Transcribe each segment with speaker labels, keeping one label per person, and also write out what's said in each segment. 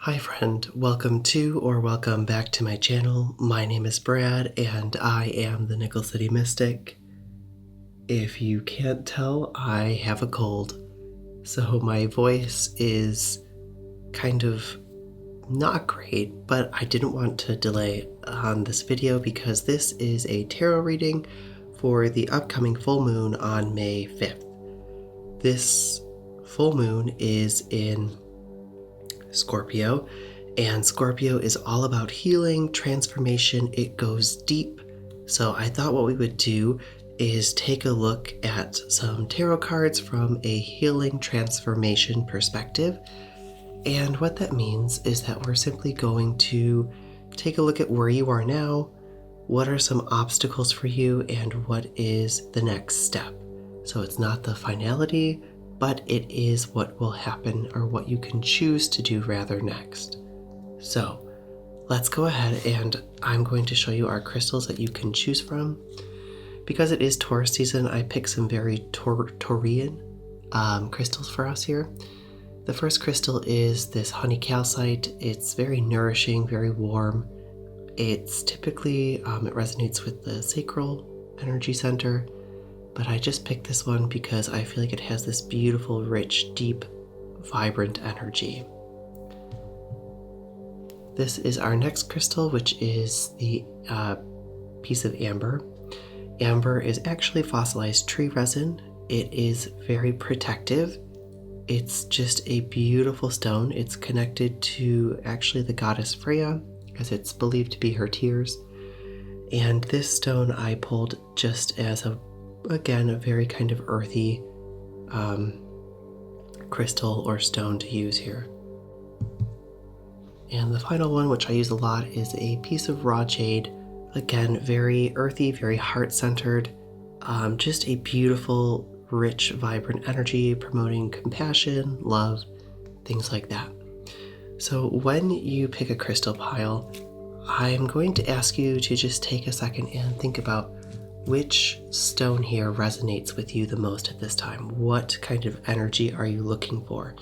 Speaker 1: Hi friend, welcome to or welcome back to my channel. My name is Brad and I am the Nickel City Mystic. If you can't tell, I have a cold, so my voice is kind of not great, but I didn't want to delay on this video because this is a tarot reading for the upcoming full moon on May 5th. This full moon is in Scorpio, and Scorpio is all about healing, transformation. It goes deep. So I thought what we would do is take a look at some tarot cards from a healing transformation perspective. And what that means is that we're simply going to take a look at where you are now, what are some obstacles for you, and what is the next step. So it's not the finality, but it is what will happen or what you can choose to do rather next. So let's go ahead and I'm going to show you our crystals that you can choose from. Because it is Taurus season, I picked some very Taurian crystals for us here. The first crystal is this honey calcite. It's very nourishing, very warm. It's typically, it resonates with the sacral energy center. But I just picked this one because I feel like it has this beautiful, rich, deep, vibrant energy. This is our next crystal, which is the piece of amber. Amber is actually fossilized tree resin. It is very protective. It's just a beautiful stone. It's connected to actually the goddess Freya, as it's believed to be her tears. And this stone I pulled just as again, a very kind of earthy crystal or stone to use here. And the final one, which I use a lot, is a piece of raw jade. Again, very earthy, very heart-centered, just a beautiful, rich, vibrant energy promoting compassion, love, things like that. So when you pick a crystal pile, I'm going to ask you to just take a second and think about which stone here resonates with you the most at this time. What kind of energy are you looking for?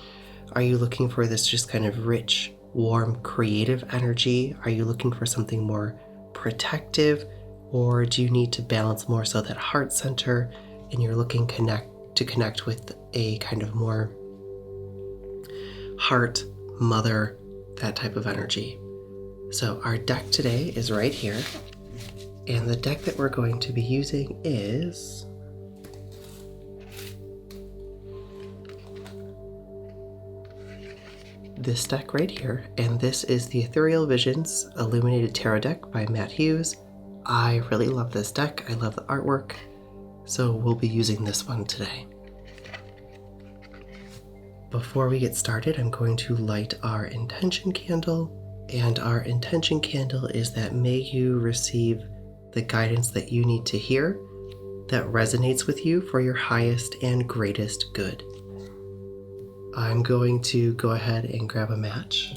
Speaker 1: Are you looking for this just kind of rich, warm, creative energy? Are you looking for something more protective? Or do you need to balance more so that heart center and you're looking to connect with a kind of more heart, mother, that type of energy? So our deck today is right here. And the deck that we're going to be using is this deck right here. And this is the Ethereal Visions Illuminated Tarot deck by Matt Hughes. I really love this deck. I love the artwork. So we'll be using this one today. Before we get started, I'm going to light our intention candle. And our intention candle is that may you receive the guidance that you need to hear that resonates with you for your highest and greatest good. I'm going to go ahead and grab a match.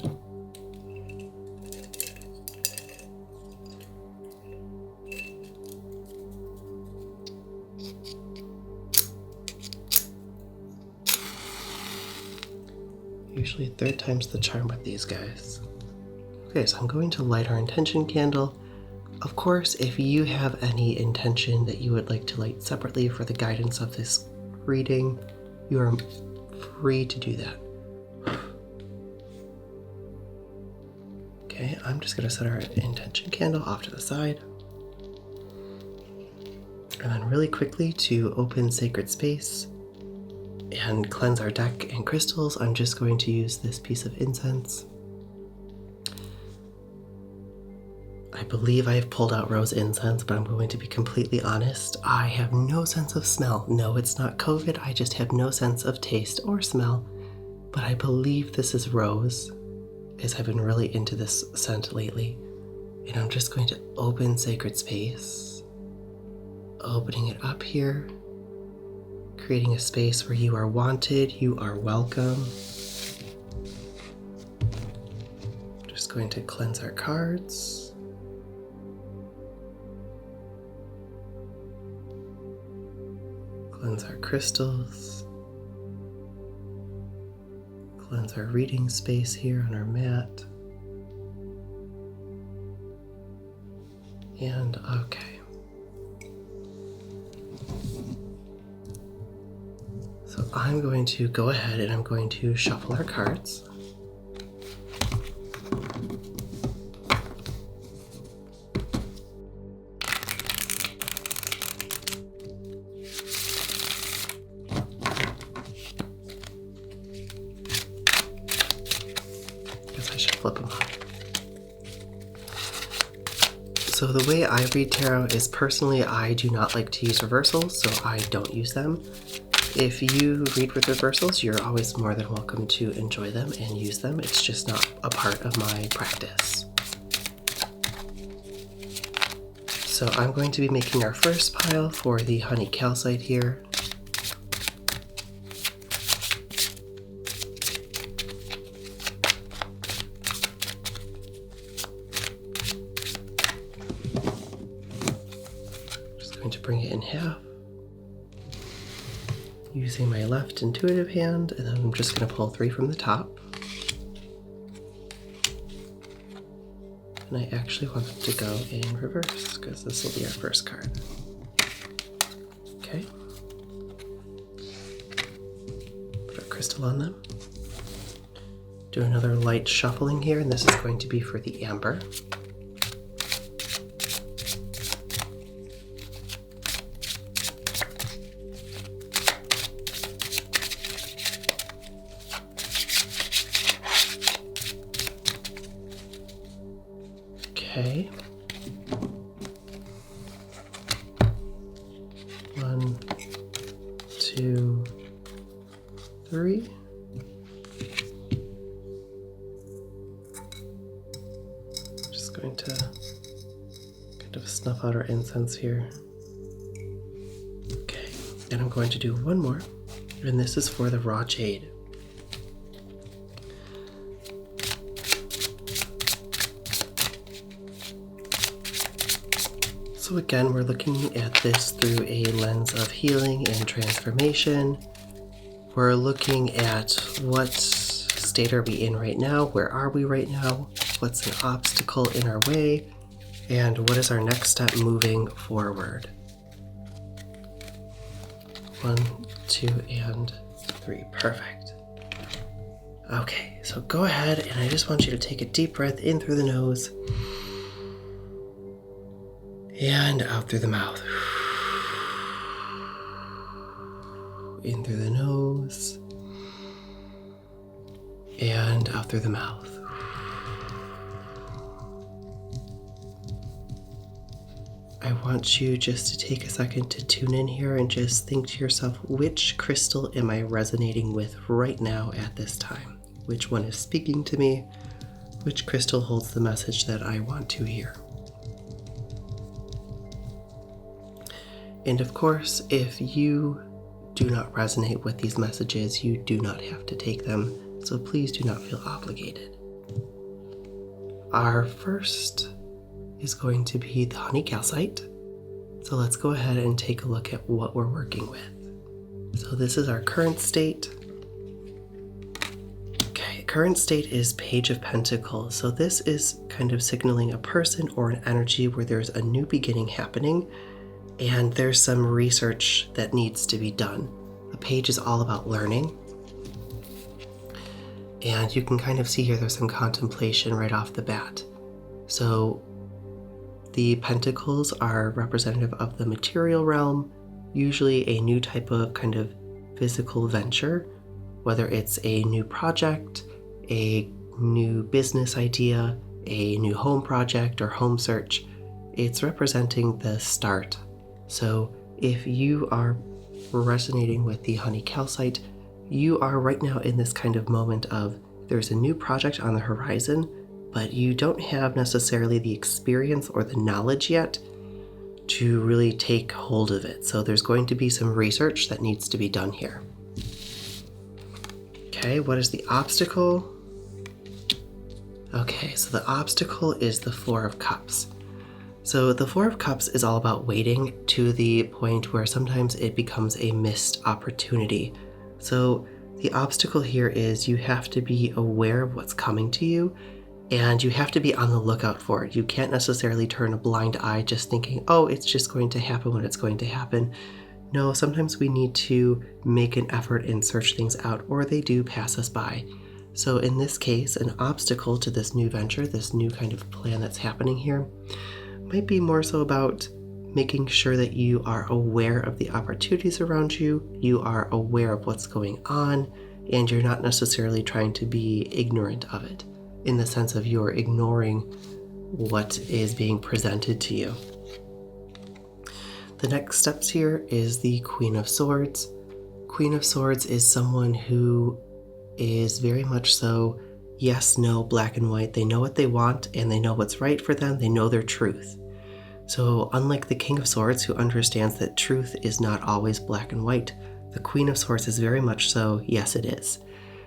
Speaker 1: Usually third time's the charm with these guys. Okay, so I'm going to light our intention candle. Of course, if you have any intention that you would like to light separately for the guidance of this reading, you are free to do that. Okay, I'm just going to set our intention candle off to the side. And then really quickly, to open sacred space and cleanse our deck and crystals, I'm just going to use this piece of incense. I believe I have pulled out rose incense, but I'm going to be completely honest. I have no sense of smell. No, it's not COVID. I just have no sense of taste or smell. But I believe this is rose, as I've been really into this scent lately. And I'm just going to open sacred space, opening it up here, creating a space where you are wanted, you are welcome. Just going to cleanse our cards. Cleanse our crystals, Cleanse our reading space here on our mat. And okay. So I'm going to go ahead and I'm going to shuffle our cards. Guess I should flip them up. So the way I read tarot is personally I do not like to use reversals, so I don't use them. If you read with reversals, you're always more than welcome to enjoy them and use them. It's just not a part of my practice. So I'm going to be making our first pile for the honey calcite here. Going to bring it in half using my left intuitive hand, and then I'm just going to pull 3 from the top. And I actually want it to go in reverse because this will be our first card. Okay. Put our crystal on them. Do another light shuffling here, and this is going to be for the amber. Okay. 1, 2, 3. Just going to kind of snuff out our incense here. Okay, and I'm going to do one more, and this is for the raw jade. So again, we're looking at this through a lens of healing and transformation. We're looking at what state are we in right now, where are we right now, what's an obstacle in our way, and what is our next step moving forward. 1, 2, and 3. Perfect. Okay, so go ahead and I just want you to take a deep breath in through the nose and out through the mouth. In through the nose and out through the mouth. I want you just to take a second to tune in here and just think to yourself, which crystal am I resonating with right now at this time? Which one is speaking to me? Which crystal holds the message that I want to hear? And of course, if you do not resonate with these messages, you do not have to take them, so please do not feel obligated. Our first is going to be the honey calcite. So let's go ahead and take a look at what we're working with. So this is our current state. Okay, current state is Page of Pentacles. So this is kind of signaling a person or an energy where there's a new beginning happening. And there's some research that needs to be done. The page is all about learning. And you can kind of see here there's some contemplation right off the bat. So the pentacles are representative of the material realm, usually a new type of kind of physical venture, whether it's a new project, a new business idea, a new home project or home search. It's representing the start. So if you are resonating with the honey calcite, you are right now in this kind of moment of there's a new project on the horizon, but you don't have necessarily the experience or the knowledge yet to really take hold of it. So there's going to be some research that needs to be done here. Okay, what is the obstacle? Okay, so the obstacle is the Four of Cups. So the Four of Cups is all about waiting to the point where sometimes it becomes a missed opportunity. So The obstacle here is you have to be aware of what's coming to you, and you have to be on the lookout for it. You can't necessarily turn a blind eye just thinking, oh, it's just going to happen when it's going to happen. No, sometimes we need to make an effort and search things out, or they do pass us by. So in this case, an obstacle to this new venture, this new kind of plan that's happening here, might be more so about making sure that you are aware of the opportunities around you, you are aware of what's going on, and you're not necessarily trying to be ignorant of it, in the sense of you're ignoring what is being presented to you. The next steps here is the Queen of Swords. Queen of Swords is someone who is very much so yes, no, black and white. They know what they want and they know what's right for them. They know their truth. So unlike the King of Swords, who understands that truth is not always black and white, the Queen of Swords is very much so yes, it is.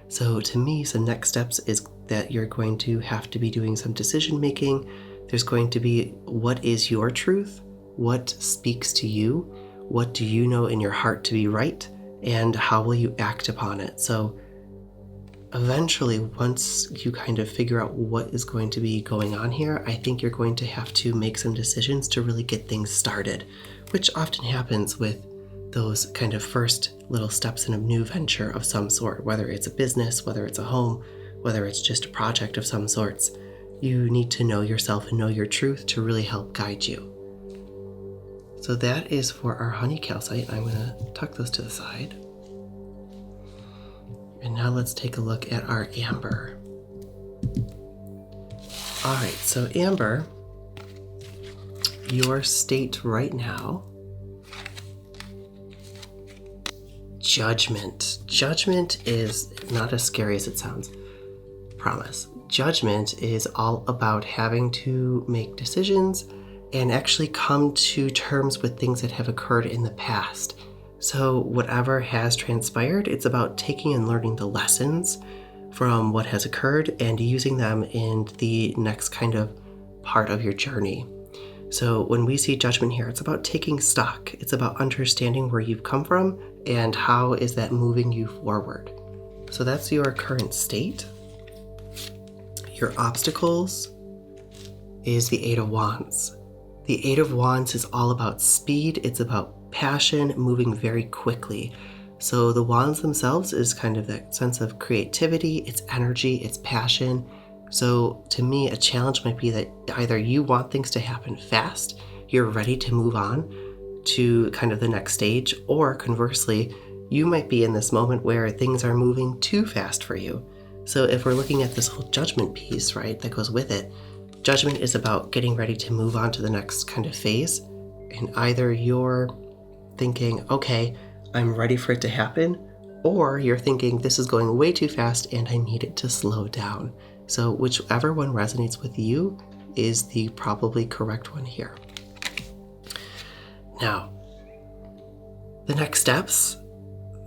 Speaker 1: So to me, some next steps is that you're going to have to be doing some decision making. There's going to be, what is your truth? What speaks to you? What do you know in your heart to be right? And how will you act upon it? So eventually, once you kind of figure out what is going to be going on here, I think you're going to have to make some decisions to really get things started, which often happens with those kind of first little steps in a new venture of some sort, whether it's a business, whether it's a home, whether it's just a project of some sorts. You need to know yourself and know your truth to really help guide you. So that is for our honey calcite. I'm going to tuck those to the side. And now let's take a look at our amber. All right, so amber, your state right now, judgment. Judgment is not as scary as it sounds, promise. Judgment is all about having to make decisions and actually come to terms with things that have occurred in the past. So whatever has transpired, it's about taking and learning the lessons from what has occurred and using them in the next kind of part of your journey. So when we see judgment here, it's about taking stock. It's about understanding where you've come from and how is that moving you forward. So that's your current state. Your obstacles is the Eight of Wands. The Eight of Wands is all about speed. It's about passion, moving very quickly. So the wands themselves is kind of that sense of creativity, it's energy, it's passion. So to me, a challenge might be that either you want things to happen fast, you're ready to move on to kind of the next stage, or conversely, you might be in this moment where things are moving too fast for you. So if we're looking at this whole judgment piece, right, that goes with it, judgment is about getting ready to move on to the next kind of phase. And either you're thinking, okay, I'm ready for it to happen, or you're thinking this is going way too fast and I need it to slow down. So whichever one resonates with you is the probably correct one here. Now, the next steps,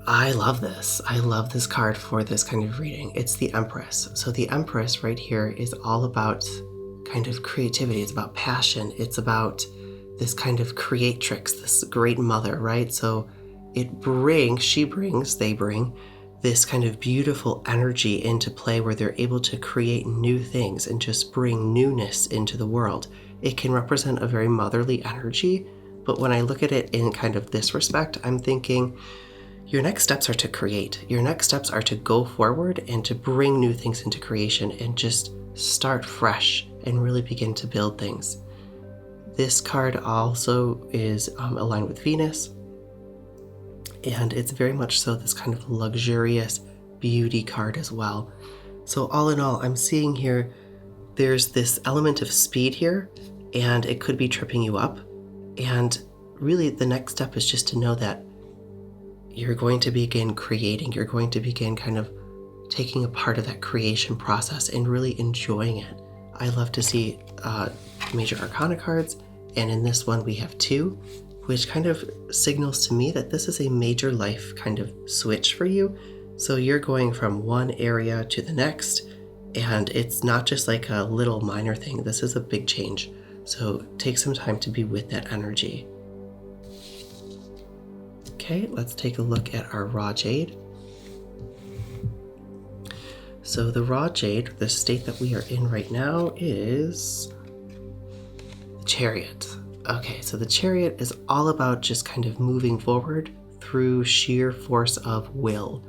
Speaker 1: I love this. I love this card for this kind of reading. It's the Empress. So the Empress right here is all about kind of creativity. It's about passion. It's about this kind of creatrix, this great mother, right? So they bring this kind of beautiful energy into play where they're able to create new things and just bring newness into the world. It can represent a very motherly energy, but when I look at it in kind of this respect, I'm thinking your next steps are to create. Your next steps are to go forward and to bring new things into creation and just start fresh and really begin to build things. This card also is aligned with Venus, and it's very much so this kind of luxurious beauty card as well. So all in all, I'm seeing here, there's this element of speed here, and it could be tripping you up. And really the next step is just to know that you're going to begin creating, you're going to begin kind of taking a part of that creation process and really enjoying it. I love to see major arcana cards, and in this one we have 2, which kind of signals to me that this is a major life kind of switch for you. So you're going from one area to the next, and it's not just like a little minor thing. This is a big change. So take some time to be with that energy. Okay, let's take a look at our raw jade. So the raw jade, the state that we are in right now, is the Chariot. Okay, so the Chariot is all about just kind of moving forward through sheer force of will.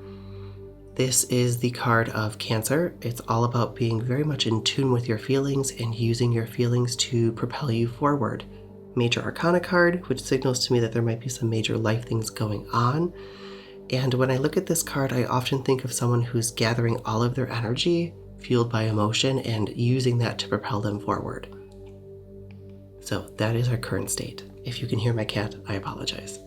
Speaker 1: This is the card of Cancer. It's all about being very much in tune with your feelings and using your feelings to propel you forward. Major Arcana card, which signals to me that there might be some major life things going on. And when I look at this card, I often think of someone who's gathering all of their energy, fueled by emotion, and using that to propel them forward. So that is our current state. If you can hear my cat, I apologize.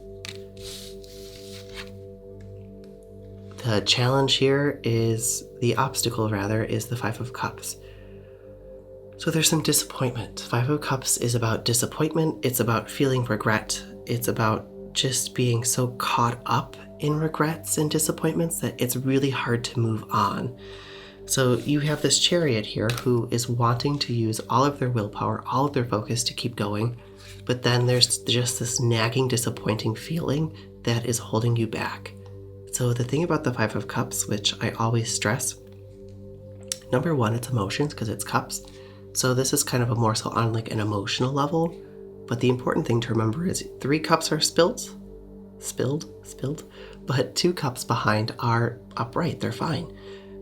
Speaker 1: The challenge here is, the obstacle rather, is the Five of Cups. So there's some disappointment. Five of Cups is about disappointment. It's about feeling regret. It's about just being so caught up in regrets and disappointments that it's really hard to move on. So you have this Chariot here who is wanting to use all of their willpower, all of their focus to keep going, but then there's just this nagging, disappointing feeling that is holding you back. So the thing about the Five of Cups, which I always stress, number one, it's emotions because it's cups. So this is kind of a more so on like an emotional level. But the important thing to remember is 3 cups are spilled, but 2 cups behind are upright, they're fine.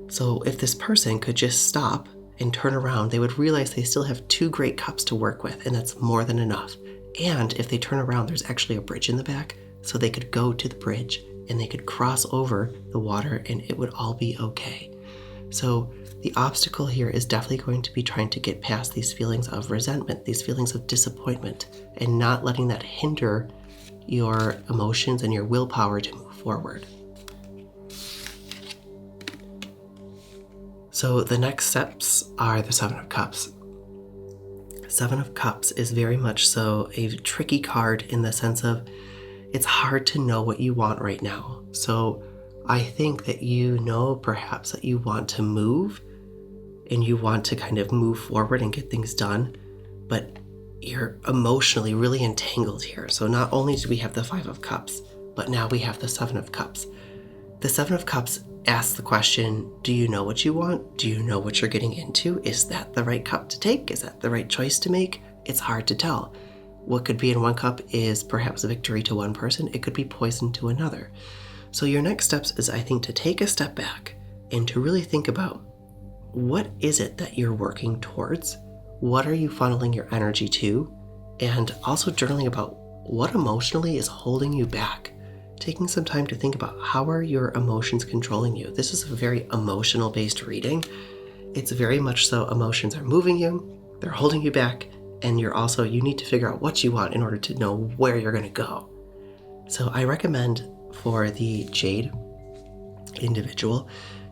Speaker 1: So if this person could just stop and turn around, they would realize they still have 2 great cups to work with, and that's more than enough. And if they turn around, there's actually a bridge in the back, so they could go to the bridge and they could cross over the water and it would all be okay. So the obstacle here is definitely going to be trying to get past these feelings of resentment, these feelings of disappointment, and not letting that hinder your emotions and your willpower to move forward. So the next steps are the Seven of Cups. Seven of Cups is very much so a tricky card in the sense of it's hard to know what you want right now. So I think that you know perhaps that you want to move and you want to kind of move forward and get things done, but you're emotionally really entangled here. So not only do we have the Five of Cups, but now we have the Seven of Cups. The Seven of Cups asks the question, do you know what you want? Do you know what you're getting into? Is that the right cup to take? Is that the right choice to make? It's hard to tell. What could be in one cup is perhaps a victory to one person. It could be poison to another. So your next steps is, I think, to take a step back and to really think about what is it that you're working towards? What are you funneling your energy to? And also journaling about what emotionally is holding you back. Taking some time to think about how are your emotions controlling you. This is a very emotional based reading. It's very much so emotions are moving you, they're holding you back, and you need to figure out what you want in order to know where you're going to go. So I recommend for the Jade individual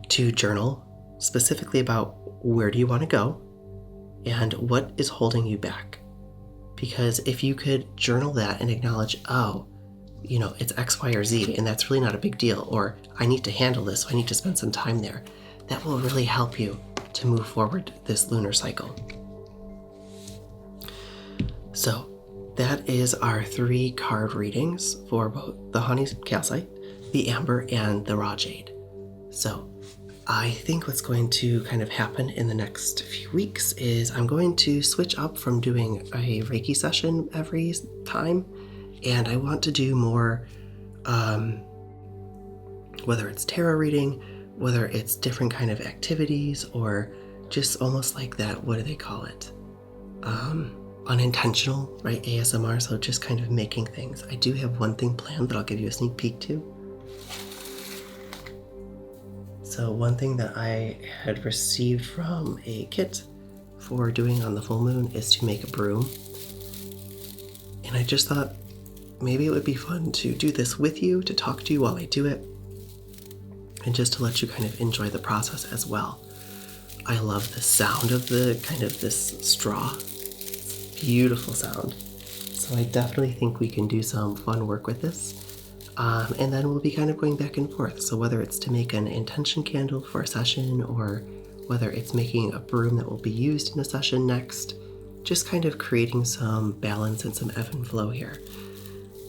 Speaker 1: to journal specifically about where do you want to go and what is holding you back. Because if you could journal that and acknowledge, it's X, Y, or Z, and that's really not a big deal, or I need to handle this, so I need to spend some time there, that will really help you to move forward this lunar cycle. So that is our 3 card readings for both the honey calcite, the amber, and the raw jade. So I think what's going to kind of happen in the next few weeks is I'm going to switch up from doing a Reiki session every time, and I want to do more, whether it's tarot reading, whether it's different kind of activities, or just almost like that, what do they call it? Unintentional, right? ASMR, so just kind of making things. I do have one thing planned that I'll give you a sneak peek to. So one thing that I had received from a kit for doing on the full moon is to make a broom. And I just thought maybe it would be fun to do this with you, to talk to you while I do it, and just to let you kind of enjoy the process as well. I love the sound of the kind of this straw. Beautiful sound. So I definitely think we can do some fun work with this. And then we'll be kind of going back and forth. So whether it's to make an intention candle for a session, or whether it's making a broom that will be used in a session next, just kind of creating some balance and some ebb and flow here.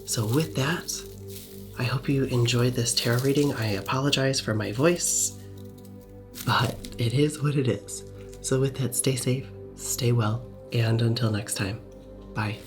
Speaker 1: So with that, I hope you enjoyed this tarot reading. I apologize for my voice, but it is what it is. So with that, stay safe, stay well, and until next time, bye.